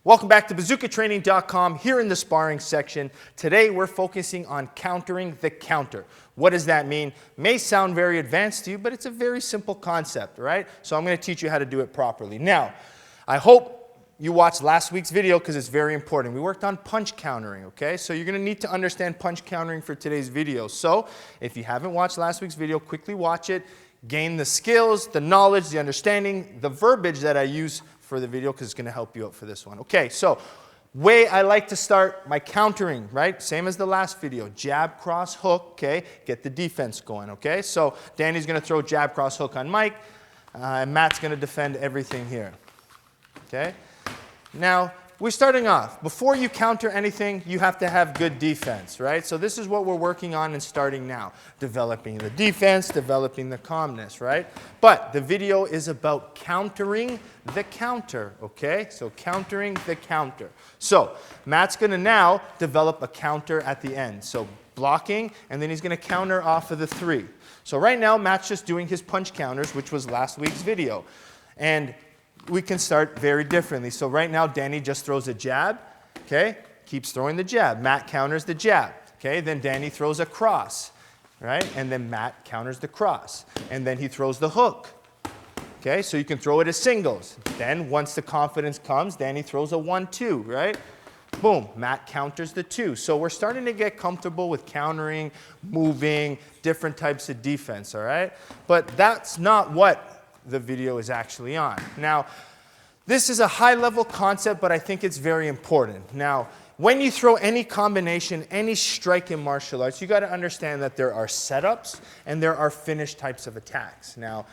Welcome back to bazookatraining.com. Here in the sparring section, today we're focusing on countering the counter. What does that mean? May sound very advanced to you, but it's a very simple concept, right? So I'm going to teach you how to do it properly. Now, I hope you watched last week's video because it's very important. We worked on punch countering, okay? So you're going to need to understand punch countering for today's video. So if you haven't watched last week's video, quickly watch it. Gain the skills, the knowledge, the understanding, the verbiage that I use for the video because it's going to help you out for this one. Okay, so way I like to start my countering, right? Same as the last video. Jab, cross, hook, okay? Get the defense going, okay? So Danny's going to throw jab, cross, hook on Mike. And Matt's going to defend everything here, okay? Now, we're starting off. Before you counter anything, you have to have good defense, right? So this is what we're working on and starting now. Developing the defense, developing the calmness, right? But the video is about countering the counter, okay? So countering the counter. So Matt's going to now develop a counter at the end. So blocking, and then he's going to counter off of the three. So right now, Matt's just doing his punch counters, which was last week's video. And we can start very differently. So right now, Danny just throws a jab, okay? Keeps throwing the jab. Matt counters the jab, okay? Then Danny throws a cross, right? And then Matt counters the cross. And then he throws the hook, okay? So you can throw it as singles. Then once the confidence comes, Danny throws a 1-2, right? Boom, Matt counters the 2. So we're starting to get comfortable with countering, moving, different types of defense, all right? But that's not what the video is actually on. Now, this is a high-level concept, but I think it's very important. Now, when you throw any combination, any strike in martial arts, you got to understand that there are setups and there are finish types of attacks. Now,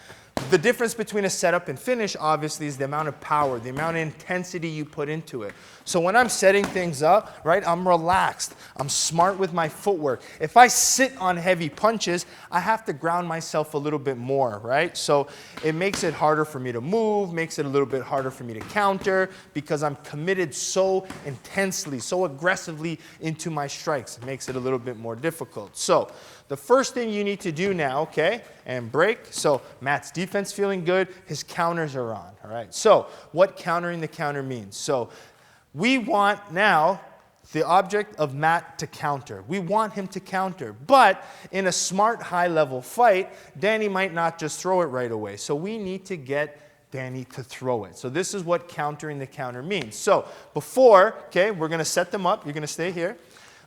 the difference between a setup and finish, obviously, is the amount of power, the amount of intensity you put into it. So when I'm setting things up, right, I'm relaxed. I'm smart with my footwork. If I sit on heavy punches, I have to ground myself a little bit more, right? So it makes it harder for me to move, makes it a little bit harder for me to counter because I'm committed so intensely, so aggressively into my strikes. It makes it a little bit more difficult. So the first thing you need to do now, okay, and break. So Matt's defense feeling good. His counters are on, all right? So what countering the counter means. So we want now the object of Matt to counter. We want him to counter. But in a smart high-level fight, Danny might not just throw it right away. So we need to get Danny to throw it. So this is what countering the counter means. So before, okay, we're going to set them up. You're going to stay here.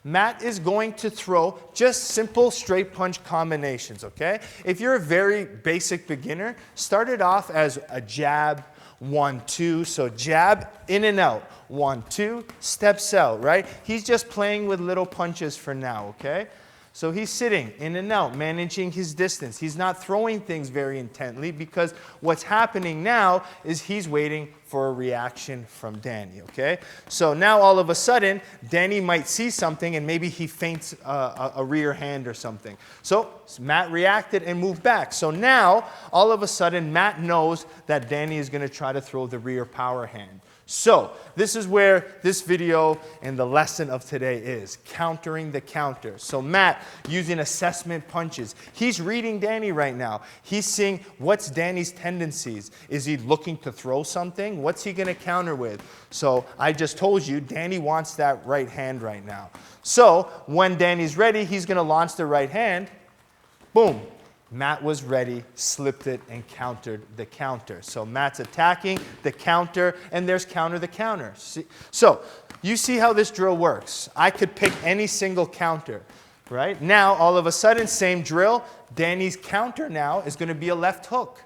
Matt is going to throw just simple straight punch combinations, okay? If you're a very basic beginner, start it off as a jab, 1-2. So jab, in and out. 1-2, steps out, right? He's just playing with little punches for now, okay? So he's sitting in and out, managing his distance. He's not throwing things very intently because what's happening now is he's waiting for a reaction from Danny, okay? So now all of a sudden, Danny might see something and maybe he feints a rear hand or something. So Matt reacted and moved back. So now, all of a sudden, Matt knows that Danny is going to try to throw the rear power hand. So this is where this video and the lesson of today is, countering the counter. So Matt, using assessment punches, he's reading Danny right now. He's seeing what's Danny's tendencies. Is he looking to throw something? What's he going to counter with? So I just told you, Danny wants that right hand right now. So when Danny's ready, he's going to launch the right hand. Boom. Matt was ready, slipped it, and countered the counter. So Matt's attacking the counter, and there's counter the counter. See? So you see how this drill works. I could pick any single counter, right? Now, all of a sudden, same drill. Danny's counter now is going to be a left hook.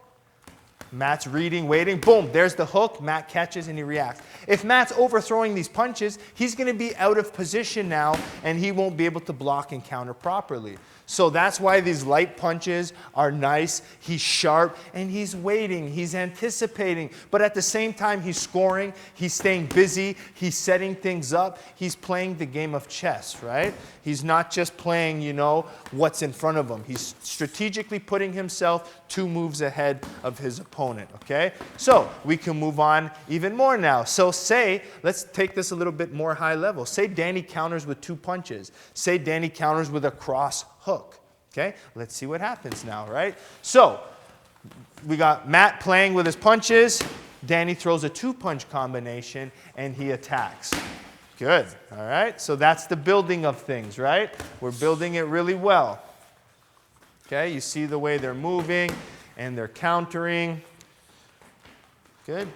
Matt's reading, waiting, boom, there's the hook. Matt catches and he reacts. If Matt's overthrowing these punches, he's going to be out of position now, and he won't be able to block and counter properly. So that's why these light punches are nice. He's sharp and he's waiting. He's anticipating. But at the same time, he's scoring. He's staying busy. He's setting things up. He's playing the game of chess, right? He's not just playing, you know, what's in front of him. He's strategically putting himself 2 moves ahead of his opponent, okay? So we can move on even more now. So say, let's take this a little bit more high level. Say Danny counters with 2 punches. Say Danny counters with a cross hook, okay? Let's see what happens now, right? So we got Matt playing with his punches. Danny throws a 2-punch combination and he attacks. Good, all right? So that's the building of things, right? We're building it really well. Okay, you see the way they're moving and they're countering. Good.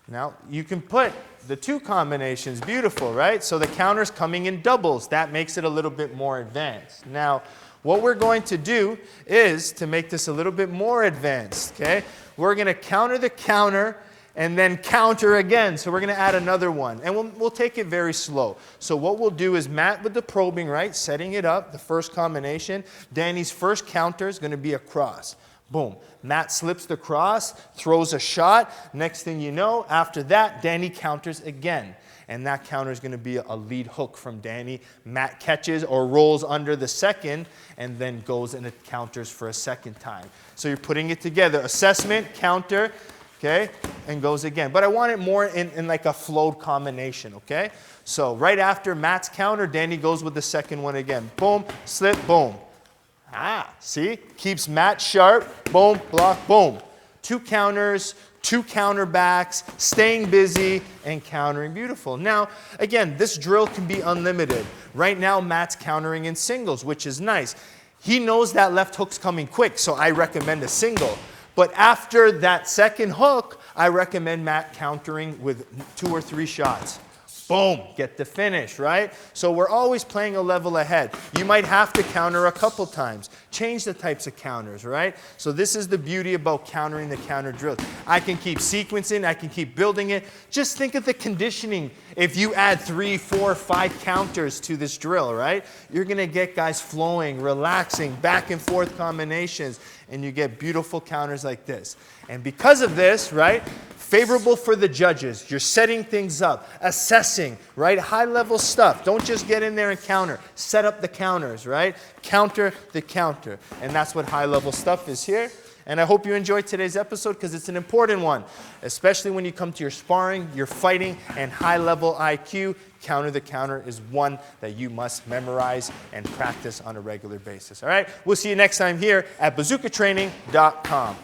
Now, you can put the 2 combinations, beautiful, right? So the counter's coming in doubles. That makes it a little bit more advanced. Now, what we're going to do is to make this a little bit more advanced, okay? We're going to counter the counter and then counter again. So we're going to add another one. And we'll take it very slow. So what we'll do is Matt with the probing, right? Setting it up, the first combination. Danny's first counter is going to be a cross. Boom. Matt slips the cross, throws a shot. Next thing you know, after that, Danny counters again. And that counter is going to be a lead hook from Danny. Matt catches or rolls under the second and then goes and it counters for a second time. So you're putting it together. Assessment, counter, okay, and goes again. But I want it more in like a flowed combination, okay? So right after Matt's counter, Danny goes with the second one again. Boom, slip, boom. Ah, see? Keeps Matt sharp. Boom, block, boom. 2 counters, 2 counterbacks, staying busy and countering. Beautiful. Now, again, this drill can be unlimited. Right now, Matt's countering in singles, which is nice. He knows that left hook's coming quick, so I recommend a single. But after that second hook, I recommend Matt countering with 2 or 3 shots. Boom, get the finish, right? So we're always playing a level ahead. You might have to counter a couple times. Change the types of counters, right? So this is the beauty about countering the counter drill. I can keep sequencing, I can keep building it. Just think of the conditioning. If you add 3, 4, 5 counters to this drill, right? You're gonna get guys flowing, relaxing, back and forth combinations, and you get beautiful counters like this. And because of this, right? Favorable for the judges. You're setting things up, assessing, right? High-level stuff. Don't just get in there and counter. Set up the counters, right? Counter the counter. And that's what high-level stuff is here. And I hope you enjoyed today's episode because it's an important one, especially when you come to your sparring, your fighting, and high-level IQ. Counter the counter is one that you must memorize and practice on a regular basis. All right? We'll see you next time here at bazookatraining.com.